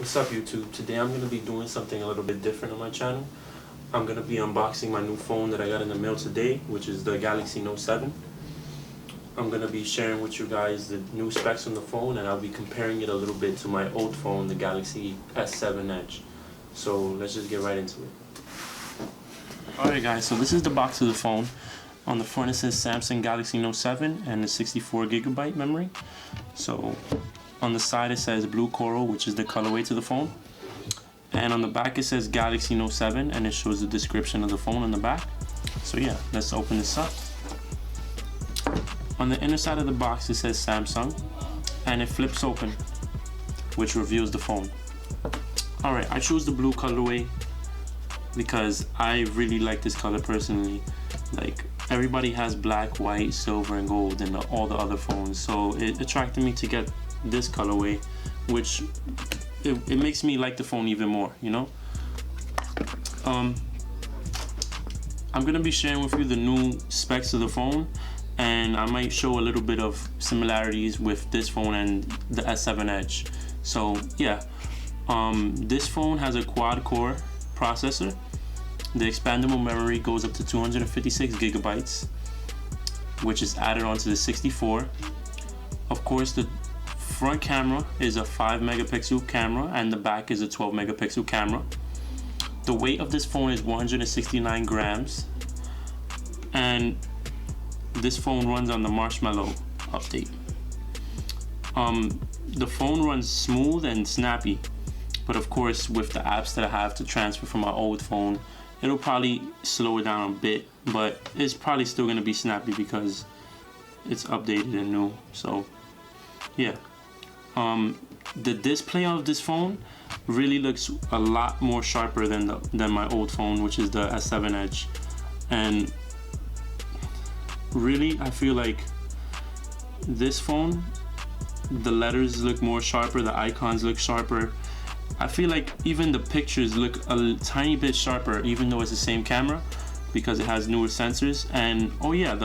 What's up, YouTube? Today I'm going to be doing something a little bit different on my channel. I'm going to be unboxing my new phone that I got in the mail today, which is the Galaxy Note 7. I'm going to be sharing with you guys the new specs on the phone, and I'll be comparing it a little bit to my old phone, the Galaxy S7 Edge. So let's just get right into it. Alright guys, so this is the box of the phone. On the front it says Samsung Galaxy Note 7 and a 64GB memory. So on the side it says blue coral, which is the colorway to the phone. And on the back it says Galaxy Note 7, and it shows the description of the phone on the back. So yeah, let's open this up. On the inner side of the box it says Samsung, and it flips open, which reveals the phone. Alright, I chose the blue colorway because I really like this color personally. Like, everybody has black, white, silver, and gold in all the other phones, so it attracted me to get this colorway, which it makes me like the phone even more, you know. I'm gonna be sharing with you the new specs of the phone, and I might show a little bit of similarities with this phone and the S7 Edge. So yeah, this phone has a quad-core processor. The expandable memory goes up to 256GB, which is added onto the 64. Of course, the front camera is a 5-megapixel camera, and the back is a 12-megapixel camera. The weight of this phone is 169 grams, and this phone runs on the Marshmallow update. The phone runs smooth and snappy, but of course with the apps that I have to transfer from my old phone, it'll probably slow it down a bit, but it's probably still gonna be snappy because it's updated and new. So yeah, the display of this phone really looks a lot more sharper than my old phone, which is the S7 Edge. And really, I feel like this phone, the letters look more sharper, the icons look sharper. I feel like even the pictures look a tiny bit sharper, even though it's the same camera, because it has newer sensors. And oh yeah,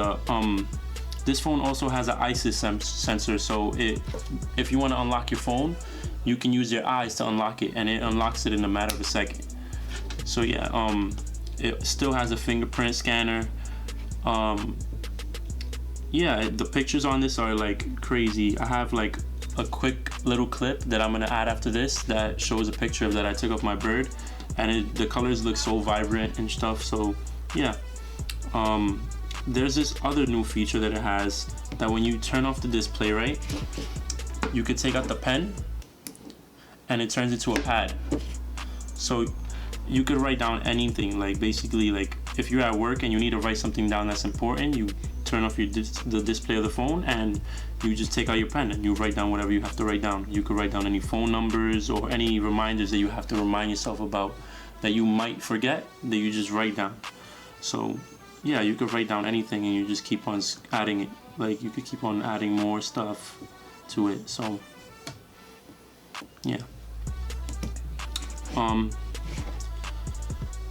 this phone also has an ISIS sensor, so if you want to unlock your phone, you can use your eyes to unlock it, and it unlocks it in a matter of a second. So yeah, it still has a fingerprint scanner. Yeah, the pictures on this are like crazy. I have like a quick little clip that I'm gonna add after this that shows a picture that I took of my bird, and the colors look so vibrant and stuff. So yeah, there's this other new feature that it has, that when you turn off the display, right, you could take out the pen and it turns into a pad. So you could write down anything, like basically, like if you're at work and you need to write something down that's important, you turn off the display of the phone and you just take out your pen and you write down whatever you have to write down. You could write down any phone numbers or any reminders that you have to remind yourself about that you might forget, that you just write down. So yeah, you could write down anything and you just keep on adding it. Like, you could keep on adding more stuff to it. So yeah,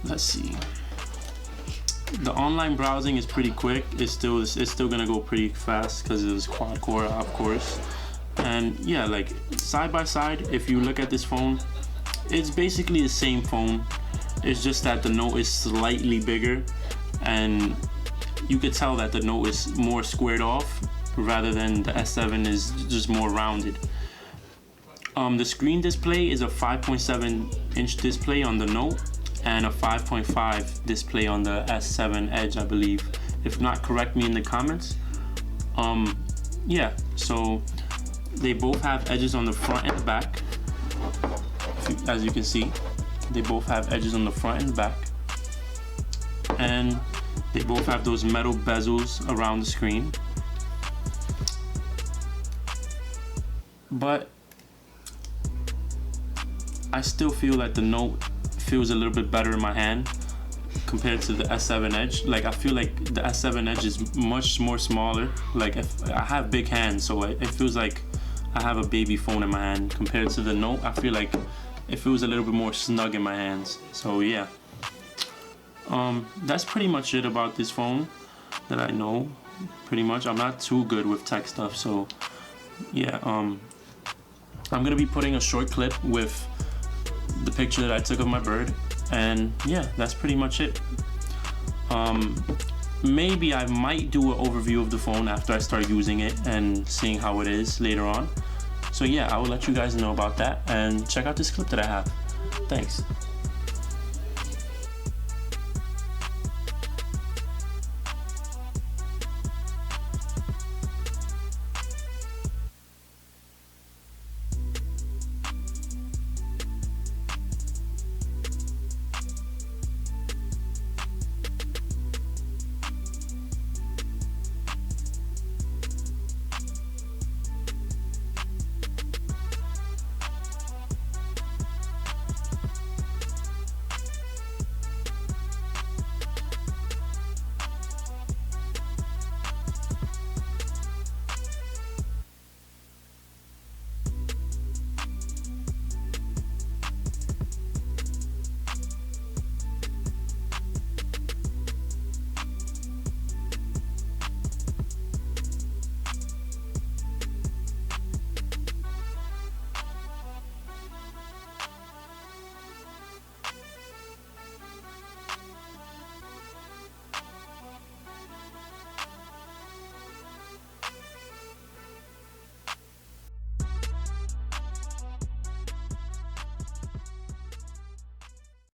let's see. The online browsing is pretty quick. It's still gonna go pretty fast because it's quad core, of course. And yeah, like side by side, if you look at this phone, it's basically the same phone. It's just that the Note is slightly bigger, and you could tell that the Note is more squared off rather than the S7 is just more rounded. The screen display is a 5.7-inch display on the Note and a 5.5 display on the S7 Edge, I believe. If not, correct me in the comments. Yeah, so they both have edges on the front and the back. As you can see, they both have edges on the front and the back, and they both have those metal bezels around the screen. But I still feel that the Note feels a little bit better in my hand compared to the S7 Edge. Like, I feel like the S7 Edge is much more smaller. Like, if I have big hands, so it feels like I have a baby phone in my hand. Compared to the Note, I feel like it feels a little bit more snug in my hands. So yeah, that's pretty much it about this phone that I know. Pretty much, I'm not too good with tech stuff, so yeah. I'm gonna be putting a short clip with the picture that I took of my bird, and yeah, that's pretty much it. Maybe I might do an overview of the phone after I start using it and seeing how it is later on. So yeah, I will let you guys know about that, and check out this clip that I have. Thanks.